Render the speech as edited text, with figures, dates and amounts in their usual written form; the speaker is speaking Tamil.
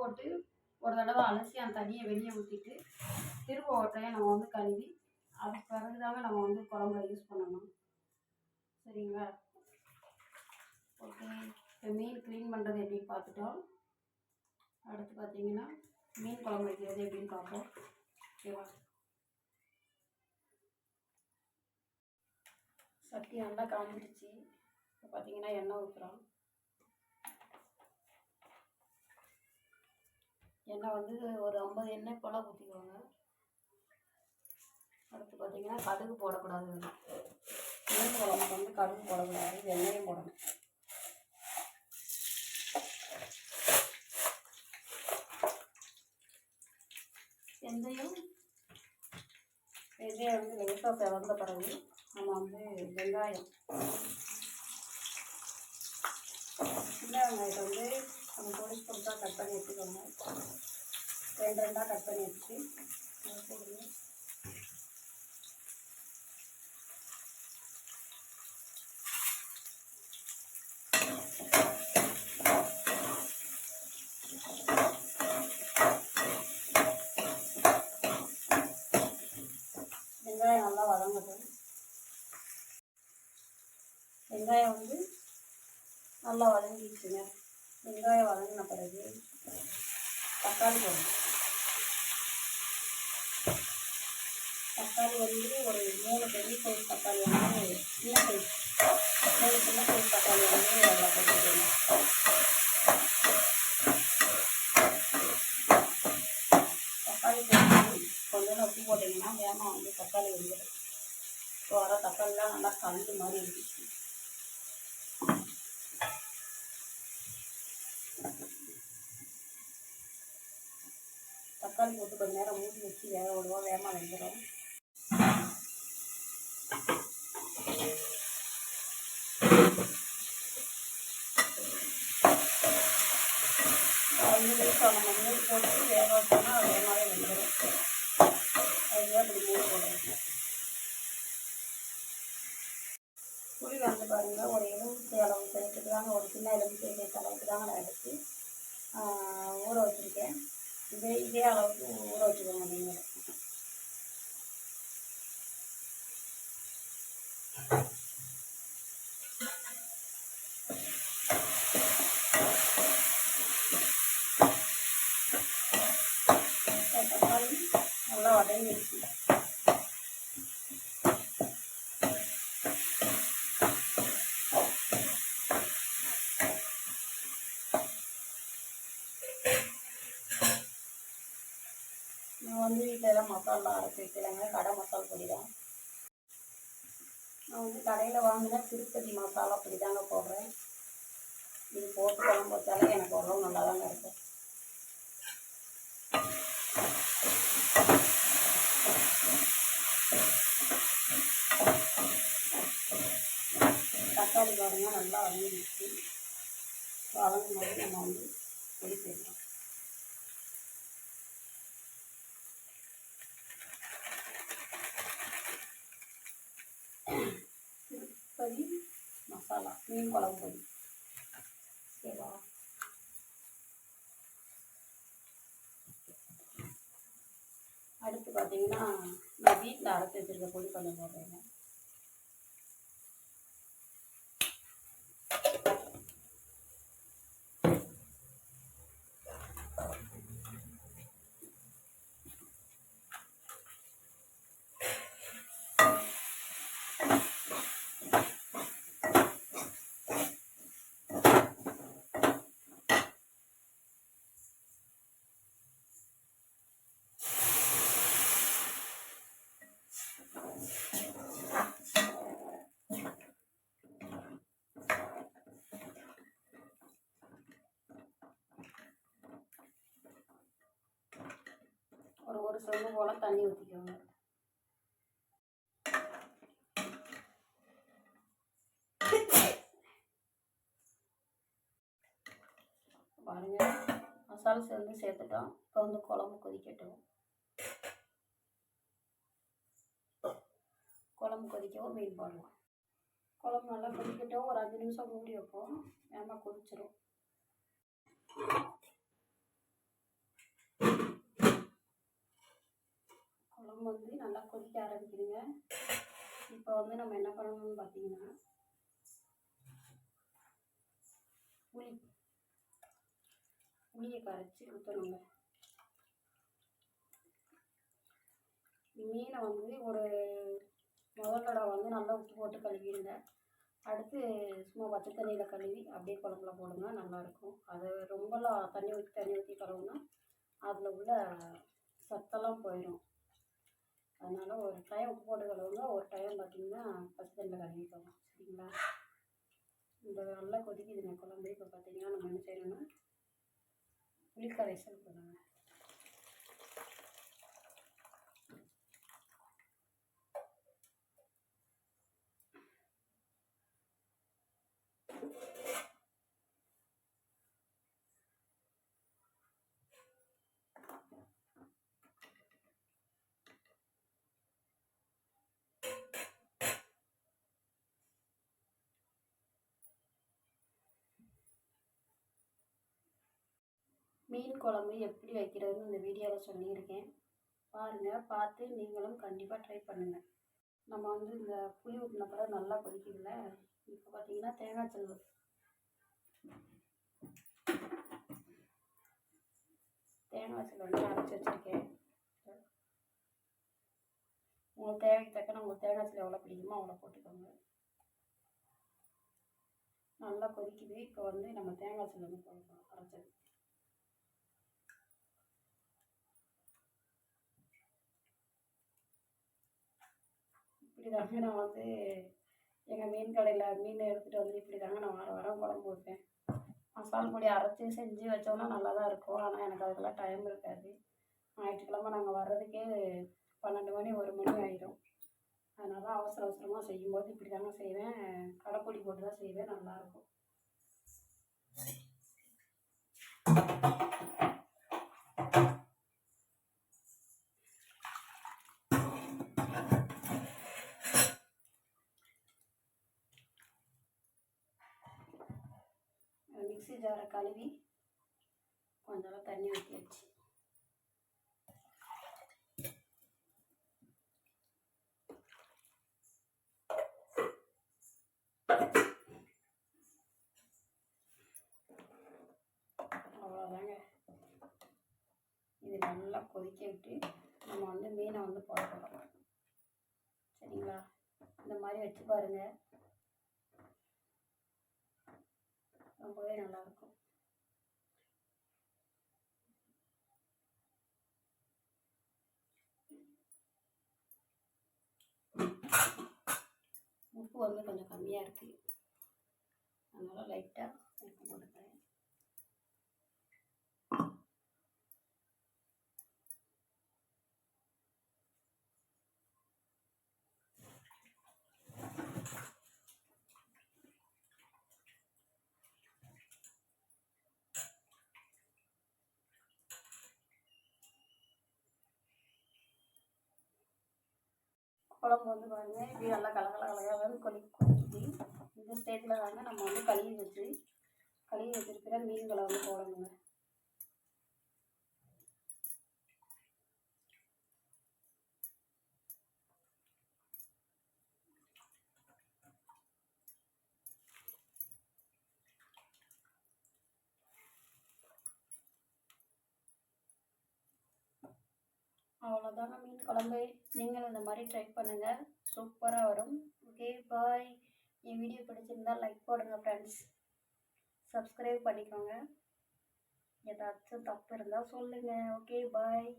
போட்டு ஒரு தடவை அலசி அந்த தண்ணியை வெளியே ஊற்றிட்டு திரும்ப ஒட்டையை நம்ம வந்து கழுவி அதுக்கு பிறகுதாங்க நம்ம வந்து குழம்புல யூஸ் பண்ணணும். சரிங்களா? ஓகே, இப்போ மீன் க்ளீன் பண்ணுறது எப்படின்னு பார்த்துட்டோம். அடுத்து பார்த்தீங்கன்னா மீன் குழம்பு வைக்கிறது எப்படின்னு பார்ப்போம். ஓகேவா? சட்டி நல்லா காஞ்சிடுச்சு. இப்போ பார்த்தீங்கன்னா எண்ணெய் ஊற்றுறோம். எண்ணெய் வந்து ஒரு 50 எண்ணெய் போல் ஊற்றிக்குவாங்க. அடுத்து பார்த்தீங்கன்னா கடுகு போடக்கூடாது. மீன் குழம்புக்கு வந்து கடுகு போடக்கூடாது, வெங்காயம் போடணும். வெந்தயம் வந்து லேசாக செவந்த பிறகு நம்ம வந்து வெங்காயம், சின்ன வெங்காயத்தை வந்து நம்ம பொடிச்சு பொடிச்சா கட் பண்ணி எடுத்துக்கோங்க. 2 கட் பண்ணி வச்சு போடுங்க. வெங்காயம் நல்லா வதங்கட்டும். வெங்காயம் வந்து நல்லா வதங்கிடுச்சுங்க. வெங்காயம் வதங்கின பிறகு தக்காளி போடணும். தக்காளி வந்து ஒரு 3 பெரிய சைஸ் தக்காளி வந்து சின்ன சைஸ் 3 சின்ன சைஸ் தக்காளி வந்து அதில் போட்டுக்கணும். தக்காளி போட்டு கொஞ்சம் உப்பு போட்டிங்கன்னா வேகமாக வந்து தக்காளி வந்துடும். இப்போ வர தக்காளிலாம் நல்லா கல் மாதிரி இருந்துச்சு. தக்காளி போட்டு கொஞ்சம் நேரம் மூடி வச்சு வேக விடுவோம். வேகமாக வெந்துடும். நம்ம மூடி போட்டு வேக வச்சோம்னா அது வேகமாகவே வெந்துடும். அதுதான் இப்படி மூடி போடுறோம். புளி வந்து பாருங்கள், ஒரு எலுமிச்சை அளவு சேர்த்துட்டு தாங்க, ஒரு சின்ன எலுமிச்சை அளவுக்கு தாங்க நான் எடுத்து ஊற வச்சுருக்கேன். இதே அளவுக்கு ஊற வச்சுக்கோங்க நீங்கள். தக்காளி நல்லா வதங்கிடுச்சு. நான் வந்து வீட்டில் மசாலா அரைச்சி வைக்கலைங்க, கடை மசாலா பொடி தான். நான் வந்து கடையில் வாங்கினா திருப்பதி மசாலா பொடி தாங்க போடுறேன். இது போட்டு குழம்பு வச்சாலே எனக்கு உடம்பு நல்லா தாங்க இருக்கும். தக்காளி பாருங்கள் நல்லா வதங்கிடுச்சு. வதங்கும் போது நம்ம வந்து பொடி சேர்க்கலாம். திருப்பதி மசாலா மீன் குழம்பு பொடி. ஓகேவா? அடுத்து பார்த்தீங்கன்னா நான் வீட்டில் அரைச்சி வச்சுருக்க பொடி கொஞ்சம் போடுறேங்க. ஒரு சொம்பு போல் தண்ணி ஊற்றிக்கோங்க. பாருங்கள், மசாலா சேர்ந்து சேர்த்துட்டோம். இப்போ வந்து குழம்பு கொதிக்கட்டும். குழம்பு கொதிக்கவும் மீன் போடலாம். குழம்பு நல்லா கொதிக்கட்டும். ஒரு 5 நிமிஷம் மூடி வைப்போம். வேகமாக கொதிச்சிடும். குழம்பு வந்து நல்லா கொதிக்க ஆரம்பிக்குதுங்க. இப்போ வந்து நம்ம என்ன பண்ணணும்னு பார்த்தீங்கன்னா, புளியை கரைச்சி ஊற்றணுங்க. மீனை வந்து முதல் தடவை வந்து நல்லா உப்பு போட்டு கழுவிடுங்க. அடுத்து சும்மா பச்சை தண்ணியில் கழுவி அப்படியே குழம்புல போடுங்க, நல்லாயிருக்கும். அது ரொம்பலாம் தண்ணி ஊற்றி கழுவுனா அதில் உள்ள சத்தெல்லாம் போயிடும். அதனால் ஒரு டைம் உப்பு போட்டு கழுவுங்க, ஒரு டைம் பார்த்திங்கன்னா பச்சை தண்ணியில் கழுவிக்கோங்க. சரிங்களா? இந்த நல்லா கொதிக்குதுங்க குழம்பு. இப்போ பார்த்திங்கன்னா நம்ம என்ன செய்யணும்னா புளிக்கரைசல் போடுங்க. மீன் குழம்பு எப்படி வைக்கிறதுன்னு இந்த வீடியோவில் சொல்லியிருக்கேன். பாருங்கள், பார்த்து நீங்களும் கண்டிப்பாக ட்ரை பண்ணுங்கள். நம்ம வந்து இந்த புளி ஊற்றின பிறகு நல்லா கொதிக்குதுல்ல. இப்போ பார்த்தீங்கன்னா தேங்காய் வந்து அரைச்சி வச்சுருக்கேன். உங்களுக்கு தேவைக்கு தக்கன உங்களுக்கு தேங்காய் எவ்வளோ பிடிக்குமோ அவ்வளோ போட்டுக்கோங்க. நல்லா கொதிக்குது. இப்போ வந்து நம்ம தேங்காய் வந்து போடணும் அரைச்சது. இப்படி தாங்க நான் வந்து எங்கள் மீன் கடையில் மீன் எடுத்துகிட்டு வந்து இப்படி தாங்க நான் வாரம் குழம்பு வைப்பேன். மசால் பொடி அரைச்சி செஞ்சு வச்சோம்னா நல்லா தான் இருக்கும். ஆனால் எனக்கு அதுக்கெல்லாம் டைம் இருக்காது. ஞாயிற்றுக்கிழமை நாங்கள் வர்றதுக்கே 12 மணி 1 மணி ஆகிடும். அதனால் அவசரமாக செய்யும்போது இப்படி தாங்க செய்வேன். கடைப்பொடி போட்டு தான் செய்வேன், நல்லாயிருக்கும். மிக்ஸி ஜாரை கழுவி கொஞ்சம் தண்ணி ஊற்றி வச்சு அவ்வளோதாங்க. இது நல்லா கொதிக்க விட்டு நம்ம வந்து மீனை வந்து போட போகிறோம். சரிங்களா? இந்த மாதிரி வச்சு பாருங்கள், ரொம்பவே நல்லாயிருக்கும். உப்பு வந்து கொஞ்சம் கம்மியாக இருக்குது, அதனால் லைட்டாக உப்பு போட்டுக்கிறேன். குழம்பு வந்து பாருங்கள், இப்படி நல்லா கலகலன்னு கொதிக்குது. இந்த ஸ்டேஜில் தாங்க நம்ம வந்து கழுவி வச்சுருக்கிற மீன்களை வந்து போடணுங்க. அவ்வளோதாங்க மீன் குழம்பு. நீங்கள் இந்த மாதிரி ட்ரை பண்ணுங்கள், சூப்பராக வரும். ஓகே, பாய். என் வீடியோ பிடிச்சிருந்தால் லைக் போடுங்க ஃப்ரெண்ட்ஸ், சப்ஸ்கிரைப் பண்ணிக்கோங்க. ஏதாச்சும் தப்பு இருந்தால் சொல்லுங்கள். ஓகே, பாய்.